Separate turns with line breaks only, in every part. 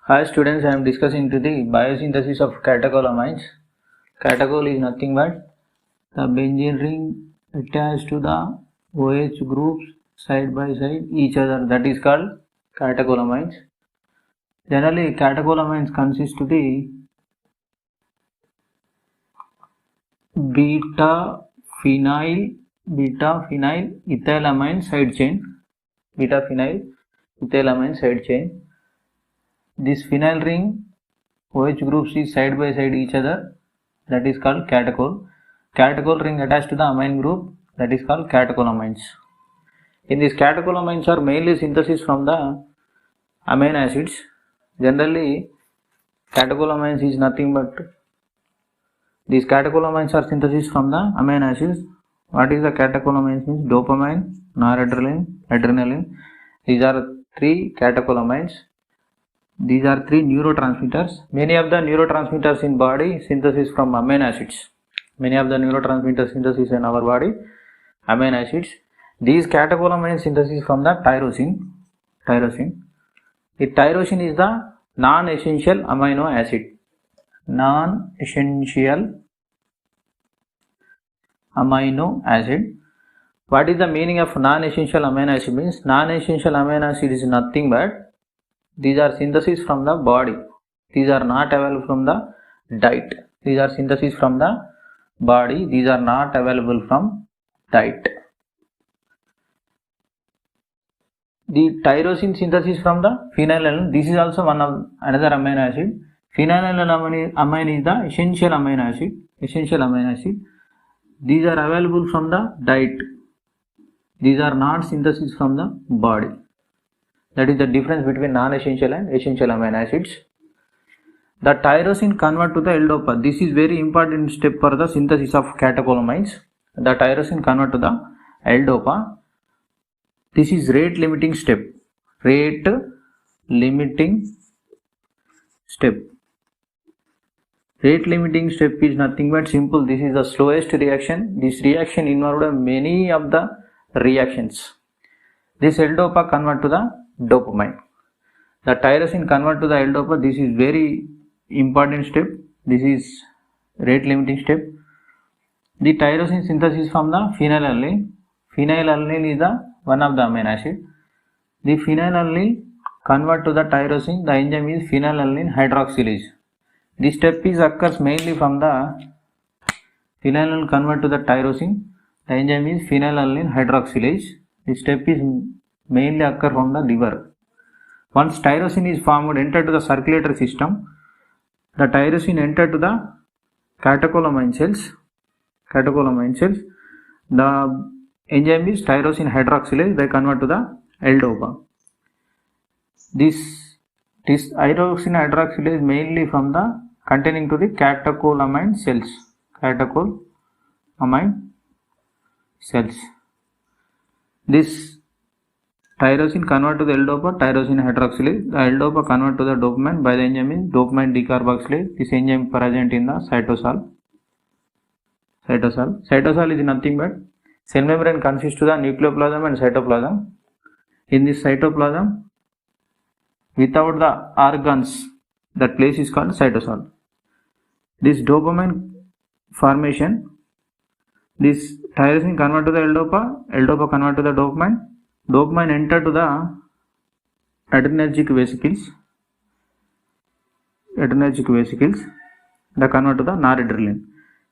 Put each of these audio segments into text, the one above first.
Hi students, I am discussing to the biosynthesis of catecholamines. Catechol is nothing but the benzene ring attached to the OH groups side by side each other. That is called catecholamines. Generally, catecholamines consist to the beta phenyl ethylamine side chain. Beta phenyl ethylamine side chain. This phenyl ring OH groups is side by side each other, that is called catechol. Catechol ring attached to the amine group, that is called catecholamines. In these catecholamines are mainly synthesis from the amino acids. Generally, catecholamines is nothing but these catecholamines are synthesis from the amino acids. What is the catecholamines? Means dopamine, noradrenaline, adrenaline. These are three catecholamines. These are three neurotransmitters. Many of the neurotransmitters in body synthesis from amino acids. Many of the neurotransmitter synthesis in our body, amino acids. These catecholamines synthesis from the tyrosine. The tyrosine is the non-essential amino acid. Non-essential amino acid. What is the meaning of non-essential amino acid? Means non-essential amino acid is nothing but these are synthesis from the body. These are not available from the diet. These are synthesis from the body. These are not available from diet. The tyrosine synthesis from the phenylalanine. This is also one of another amino acid. Phenylalanine amine is the essential amino acid. Essential amino acid. These are available from the diet. These are not synthesis from the body. That is the difference between non-essential and essential amino acids. The tyrosine convert to the L-DOPA. This is very important step for the synthesis of catecholamines. The tyrosine convert to the L-DOPA. This is rate limiting step. Rate limiting step. Rate limiting step is nothing but simple. This is the slowest reaction. This reaction involved many of the reactions. This L-DOPA convert to the dopamine. The tyrosine convert to the L-DOPA. This is very important step. This is rate limiting step. The tyrosine synthesis from the phenylalanine. Phenylalanine is the one of the amino acid. The phenylalanine convert to the tyrosine. The enzyme is phenylalanine hydroxylase. This step is occurs mainly from the phenylalanine convert to the tyrosine. The enzyme is phenylalanine hydroxylase. This step is mainly occur from the liver. Once tyrosine is formed, enter to the circulatory system. The tyrosine enter to the catecholamine cells. The enzyme is tyrosine hydroxylase. They convert to the L-DOPA. This tyrosine hydroxylase is mainly from the containing to the catecholamine cells. This tyrosine convert to the L-DOPA, tyrosine hydroxylase. The L-DOPA convert to the dopamine by the enzyme is dopamine decarboxylase. This enzyme present in the cytosol. Cytosol is nothing but cell membrane consists of the nucleoplasm and cytoplasm. In this cytoplasm, without the organs, that place is called cytosol. This dopamine formation, this tyrosine convert to the L-DOPA, L-DOPA convert to the dopamine. Dopamine enter to the adrenergic vesicles. They convert to the noradrenaline.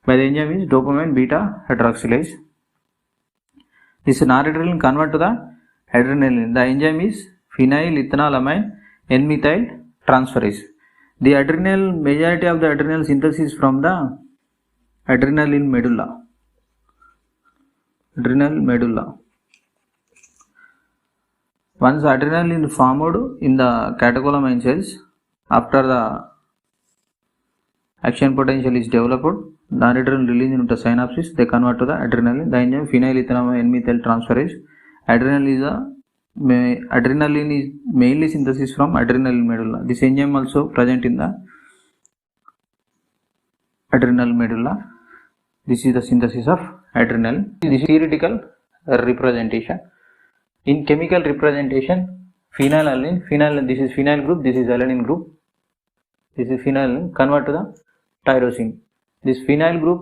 By the enzyme is dopamine beta hydroxylase. This noradrenaline convert to the adrenaline. The enzyme is phenylethylamine N-methyl transferase. The adrenal, majority of the adrenal synthesis from the adrenal medulla. Once adrenaline is formed in the catecholamine cells, after the action potential is developed, the adrenaline released into synapses, they convert to the adrenaline. The enzyme phenylethylamine N-methyl transferase. Adrenaline is mainly synthesis from adrenal medulla. This enzyme also present in the adrenal medulla. This is the synthesis of adrenal. This is theoretical representation. In chemical representation, phenylalanine, this is phenyl group, this is alanine group. this is phenylalanine, convert to the tyrosine. This phenyl group,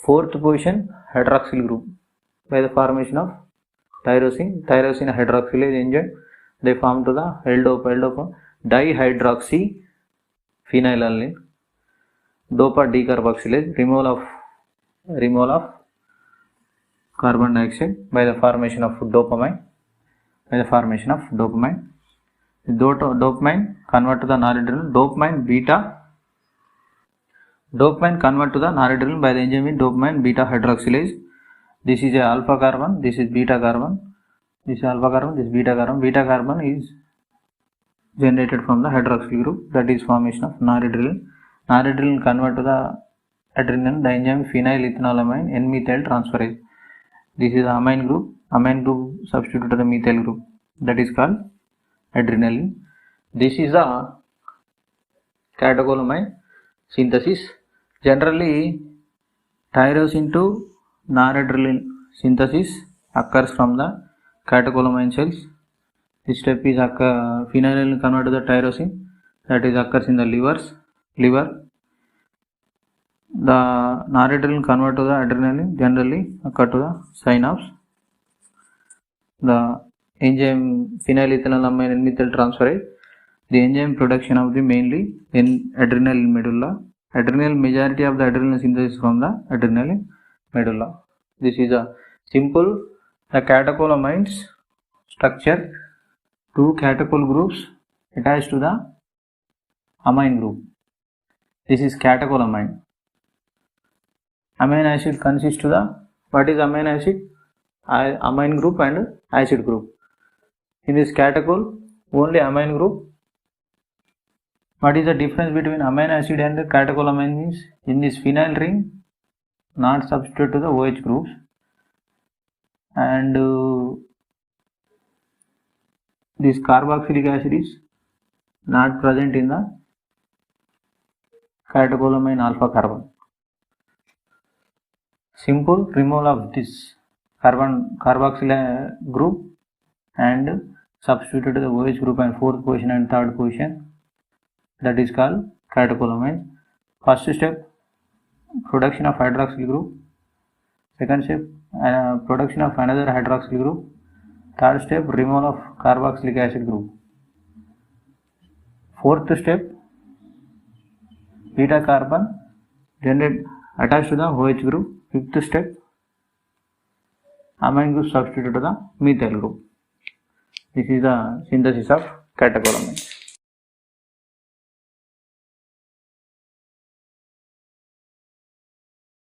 fourth position, hydroxyl group by the formation of tyrosine hydroxylase enzyme. They form to the L-dopa dihydroxy phenylalanine, dopa decarboxylase, removal of carbon dioxide by the formation of dopamine. Dopamine convert to the noradrenaline. Dopamine convert to the noradrenaline by the enzyme dopamine beta hydroxylase. This is a alpha carbon, this is beta carbon. This is alpha carbon, this is beta carbon. Beta carbon is generated from the hydroxyl group, that is formation of noradrenaline. Noradrenaline convert to the adrenaline, the enzyme phenylethanolamine N-methyl transferase. This is the amine group substituted to the methyl group, that is called adrenaline. This is the catecholamine synthesis. Generally, tyrosine to noradrenaline synthesis occurs from the catecholamine cells. This step is phenylalanine convert to the tyrosine, that is occurs in the liver. The noradrenaline convert to the adrenaline generally occur to the synapse. The enzyme phenylethanolamine N-methyl transferase, the enzyme production of the mainly in adrenal medulla. Majority of the adrenaline synthesis from the adrenal medulla. This is a simple the catecholamines structure. Two catechol groups attached to the amine group. This is catecholamine. Amino acid consists to the, what is amino acid? Amine group and acid group. In this catechol, only amine group. What is the difference between amino acid and the catecholamine means? In this phenyl ring, not substituted to the OH groups, and this carboxylic acid is not present in the catecholamine alpha carbon. Simple removal of this carboxyl group and substituted to the OH group and fourth position and third position, that is called catecholamine. First step, production of hydroxyl group. Second step, production of another hydroxyl group. Third step, removal of carboxylic acid group. Fourth step, beta carbon generated attached to the OH group. Fifth step, amine group substituted to the methyl group. This is the synthesis of catecholamines.